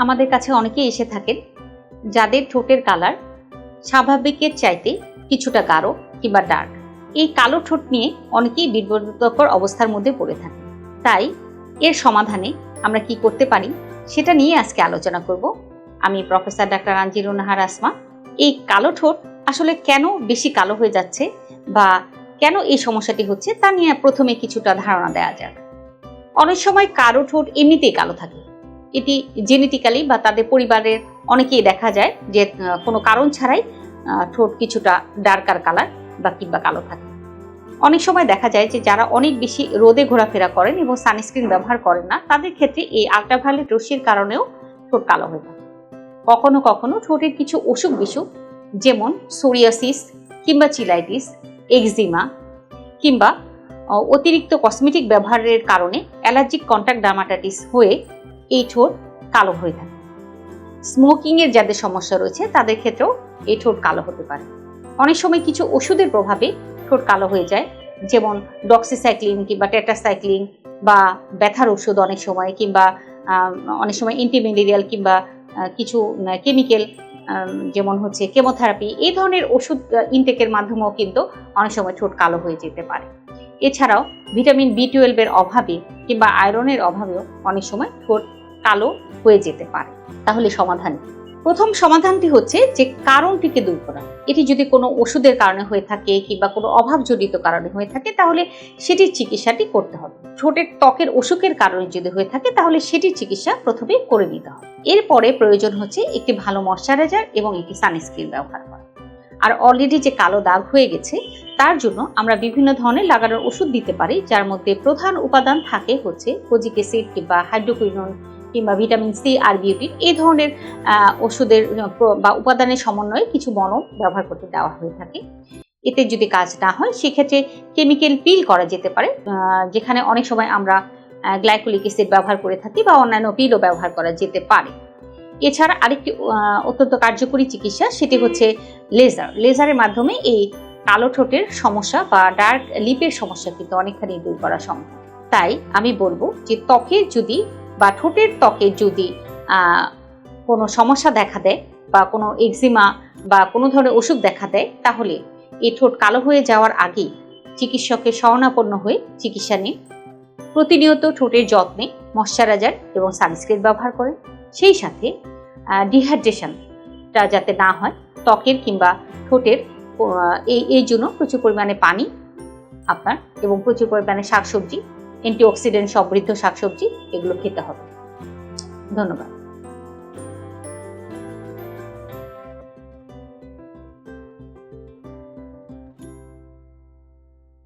আমাদের কাছে অনেকেই এসে থাকেন যাদের ঠোঁটের কালার স্বাভাবিকের চাইতে কিছুটা গাঢ় কিংবা ডার্ক। এই কালো ঠোঁট নিয়ে অনেকেই বিব্রতকর অবস্থার মধ্যে পড়ে থাকে। তাই এর সমাধানে আমরা কি করতে পারি সেটা নিয়ে আজকে আলোচনা করব। আমি প্রফেসর ডাক্তার আঞ্জিরুন নাহার আসমা। এই কালো ঠোঁট আসলে কেন বেশি কালো হয়ে যাচ্ছে বা কেন এই সমস্যাটি হচ্ছে তা নিয়ে প্রথমে কিছুটা ধারণা দেওয়া যাক। অনেক সময় কারো ঠোঁট এমনিতেই কালো থাকে, এটি জেনেটিক্যালি বা তাদের পরিবারের অনেকেই দেখা যায় যে কোনো কারণ ছাড়াই ঠোঁট কিছুটা ডার্কার কালার বা কিংবা কালো থাকে। অনেক সময় দেখা যায় যে যারা অনেক বেশি রোদে ঘোরাফেরা করেন এবং সানস্ক্রিন ব্যবহার করেন না, তাদের ক্ষেত্রে এই আল্ট্রাভায়োলেট রশ্মির কারণেও ঠোঁট কালো হয়ে থাকে। কখনো কখনো ঠোঁটের কিছু অসুখ বিসুখ যেমন সোরিয়াসিস কিংবা চিলাইটিস, এক্সিমা কিংবা অতিরিক্ত কসমেটিক ব্যবহারের কারণে অ্যালার্জিক কন্টাক্ট ডার্মাটাইটিস হয়ে এই ঠোঁট কালো হয়ে থাকে। স্মোকিংয়ের যাদের সমস্যা রয়েছে তাদের ক্ষেত্রেও এই ঠোঁট কালো হতে পারে। অনেক সময় কিছু ওষুধের প্রভাবে ঠোঁট কালো হয়ে যায়, যেমন ডক্সিসাইক্লিন কিংবা টেট্রাসাইক্লিন বা ব্যথার ওষুধ অনেক সময়, কিংবা অনেক সময় অ্যান্টিম্যালেরিয়াল কিংবা কিছু কেমিক্যাল যেমন হচ্ছে কেমোথেরাপি, এই ধরনের ওষুধ ইনটেকের মাধ্যমেও কিন্তু অনেক সময় ঠোঁট কালো হয়ে যেতে পারে। এছাড়াও ভিটামিন B12 এর অভাবে কিংবা আয়রনের অভাবেও অনেক সময় ঠোঁট কালো হয়ে যেতে পারে। তাহলে সমাধান, প্রথম সমাধানটি হচ্ছে যে কারণটিকে দূর করা। এটি যদি কোনো ওষুধের কারণে হয়ে থাকে কিংবা কোনো অভাবজনিত কারণে হয়ে থাকে তাহলে সেটির চিকিৎসাটি করতে হবে। ঠোঁটের ত্বকের অসুখের কারণে যদি হয়ে থাকে তাহলে সেটির চিকিৎসা প্রথমে করে নিতে হবে। এরপরে প্রয়োজন হচ্ছে একটি ভালো ময়শ্চারাইজার এবং একটি সানস্ক্রিন ব্যবহার করা। আর অলরেডি যে কালো দাগ হয়ে গেছে তার জন্য আমরা বিভিন্ন ধরনের লাগানোর ওষুধ দিতে পারি, যার মধ্যে প্রধান উপাদান থাকে হচ্ছে কোজিক অ্যাসিড কিংবা হাইড্রোকুইনোন কিংবা ভিটামিন সি আর বিউটিন। এই ধরনের ওষুধের বা উপাদানের সমন্বয়ে কিছু মলম ব্যবহার করতে দেওয়া হয়ে থাকে। এতে যদি কাজ না হয় সেক্ষেত্রে কেমিক্যাল পিল করা যেতে পারে, যেখানে অনেক সময় আমরা গ্লাইকোলিক অ্যাসিড ব্যবহার করে থাকি বা অন্যান্য পিলও ব্যবহার করা যেতে পারে। এছাড়া আরেকটি অত্যন্ত কার্যকরী চিকিৎসা সেটি হচ্ছে লেজার। লেজারের মাধ্যমে এই কালো ঠোঁটের সমস্যা বা ডার্ক লিপের সমস্যা কিন্তু অনেকখানি দূর করা সম্ভব। তাই আমি বলবো যে ত্বকের যদি বা ঠোঁটের ত্বকে যদি কোনো সমস্যা দেখা দেয় বা কোনো এক্সিমা বা কোনো ধরনের অসুখ দেখা দেয় তাহলে এই ঠোঁট কালো হয়ে যাওয়ার আগেই চিকিৎসকের শরণাপন্ন হয়ে চিকিৎসা নিয়ে প্রতিনিয়ত ঠোঁটের যত্নে ময়শ্চারাইজার এবং সানস্ক্রিন ব্যবহার করেন। সেই সাথে ডিহাইড্রেশনটা যাতে না হয় ত্বকের কিংবা ঠোঁটের, এই জন্য প্রচুর পরিমাণে পানি আপনার এবং প্রচুর পরিমাণে শাকসবজি, অ্যান্টিঅক্সিডেন্ট সমৃদ্ধ শাকসবজি এগুলো খেতে হবে। ধন্যবাদ।